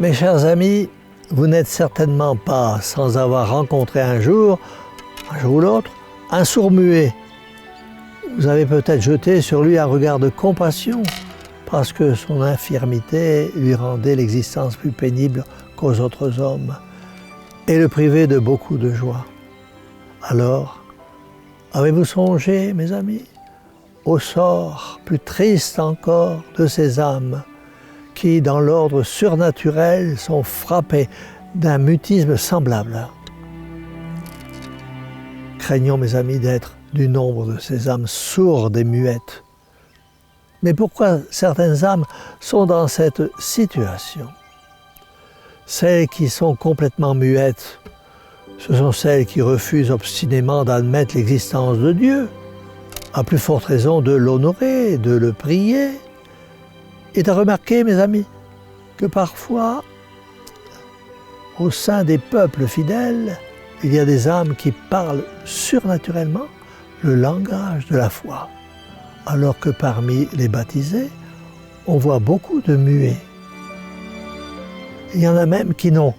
Mes chers amis, vous n'êtes certainement pas sans avoir rencontré un jour ou l'autre, un sourd-muet. Vous avez peut-être jeté sur lui un regard de compassion parce que son infirmité lui rendait l'existence plus pénible qu'aux autres hommes et le privait de beaucoup de joie. Alors, avez-vous songé, mes amis, au sort plus triste encore de ces âmes qui, dans l'ordre surnaturel, sont frappées d'un mutisme semblable? Craignons, mes amis, d'être du nombre de ces âmes sourdes et muettes. Mais pourquoi certaines âmes sont dans cette situation? Celles qui sont complètement muettes, ce sont celles qui refusent obstinément d'admettre l'existence de Dieu, à plus forte raison de l'honorer, de le prier. Et de remarquer, mes amis, que parfois, au sein des peuples fidèles, il y a des âmes qui parlent surnaturellement le langage de la foi, alors que parmi les baptisés, on voit beaucoup de muets. Il y en a même qui n'ont,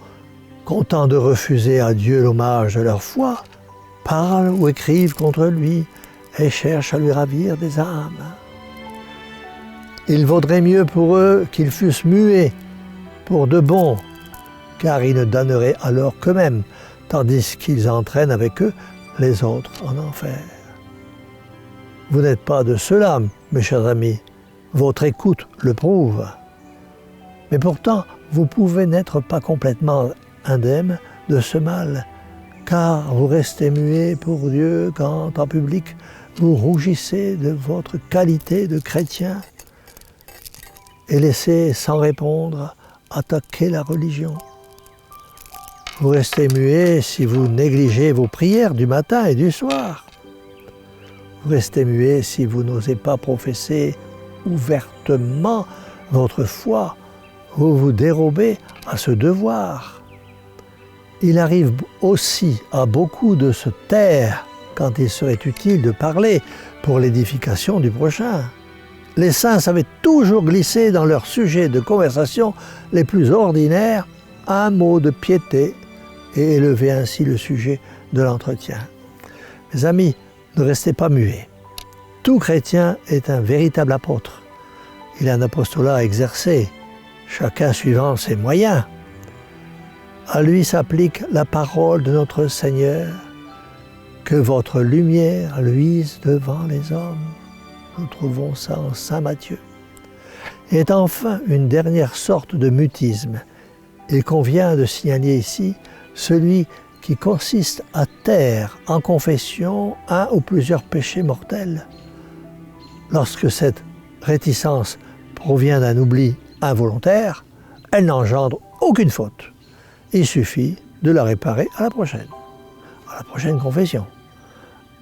content de refuser à Dieu l'hommage de leur foi, parlent ou écrivent contre lui et cherchent à lui ravir des âmes. Il vaudrait mieux pour eux qu'ils fussent muets pour de bon, car ils ne damneraient alors qu'eux-mêmes, tandis qu'ils entraînent avec eux les autres en enfer. Vous n'êtes pas de ceux-là, mes chers amis, votre écoute le prouve. Mais pourtant, vous pouvez n'être pas complètement indemne de ce mal, car vous restez muets pour Dieu quand, en public, vous rougissez de votre qualité de chrétien et laissez sans répondre attaquer la religion. Vous restez muets si vous négligez vos prières du matin et du soir. Vous restez muets si vous n'osez pas professer ouvertement votre foi, vous vous dérobez à ce devoir. Il arrive aussi à beaucoup de se taire quand il serait utile de parler pour l'édification du prochain. Les saints savaient toujours glisser dans leurs sujets de conversation les plus ordinaires un mot de piété et élever ainsi le sujet de l'entretien. Mes amis, ne restez pas muets. Tout chrétien est un véritable apôtre. Il a un apostolat à exercer, chacun suivant ses moyens. À lui s'applique la parole de notre Seigneur, que votre lumière luise devant les hommes. Nous trouvons ça en Saint Matthieu. Et enfin, une dernière sorte de mutisme. Il convient de signaler ici celui qui consiste à taire en confession un ou plusieurs péchés mortels. Lorsque cette réticence provient d'un oubli involontaire, elle n'engendre aucune faute. Il suffit de la réparer à la prochaine confession.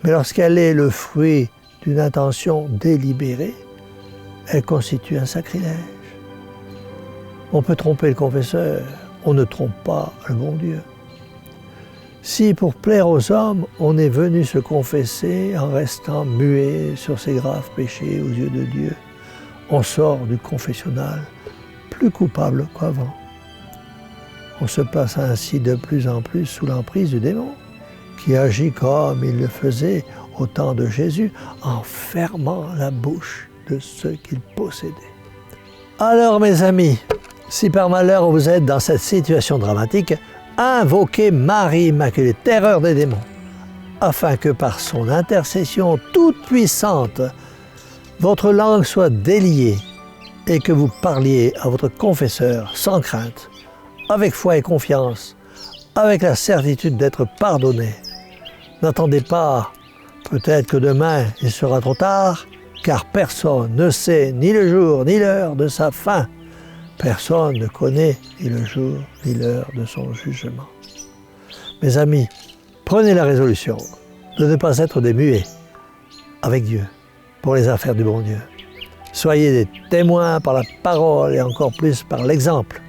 Mais lorsqu'elle est le fruit d'une intention délibérée, elle constitue un sacrilège. On peut tromper le confesseur, on ne trompe pas le bon Dieu. Si pour plaire aux hommes, on est venu se confesser en restant muet sur ses graves péchés aux yeux de Dieu, on sort du confessionnal plus coupable qu'avant. On se place ainsi de plus en plus sous l'emprise du démon, qui agit comme il le faisait au temps de Jésus, en fermant la bouche de ceux qu'il possédait. Alors, mes amis, si par malheur vous êtes dans cette situation dramatique, invoquez Marie Immaculée, terreur des démons, afin que par son intercession toute puissante, votre langue soit déliée et que vous parliez à votre confesseur sans crainte, avec foi et confiance, avec la certitude d'être pardonné. N'attendez pas, peut-être que demain il sera trop tard, car personne ne sait ni le jour ni l'heure de sa fin. Personne ne connaît ni le jour ni l'heure de son jugement. Mes amis, prenez la résolution de ne pas être des muets avec Dieu pour les affaires du bon Dieu. Soyez des témoins par la parole et encore plus par l'exemple,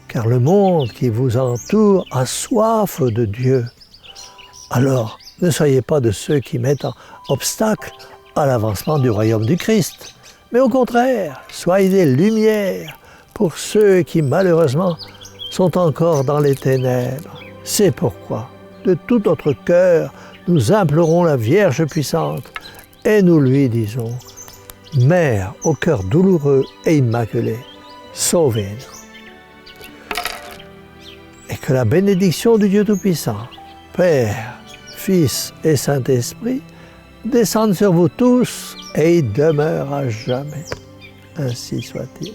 car le monde qui vous entoure a soif de Dieu. Alors, ne soyez pas de ceux qui mettent en obstacle à l'avancement du royaume du Christ, mais au contraire, soyez des lumières pour ceux qui malheureusement sont encore dans les ténèbres. C'est pourquoi, de tout notre cœur, nous implorons la Vierge puissante et nous lui disons, Mère au cœur douloureux et immaculé, sauvez-nous. Et que la bénédiction du Dieu Tout-Puissant, Père, Fils et Saint-Esprit, descende sur vous tous et y demeure à jamais. Ainsi soit-il.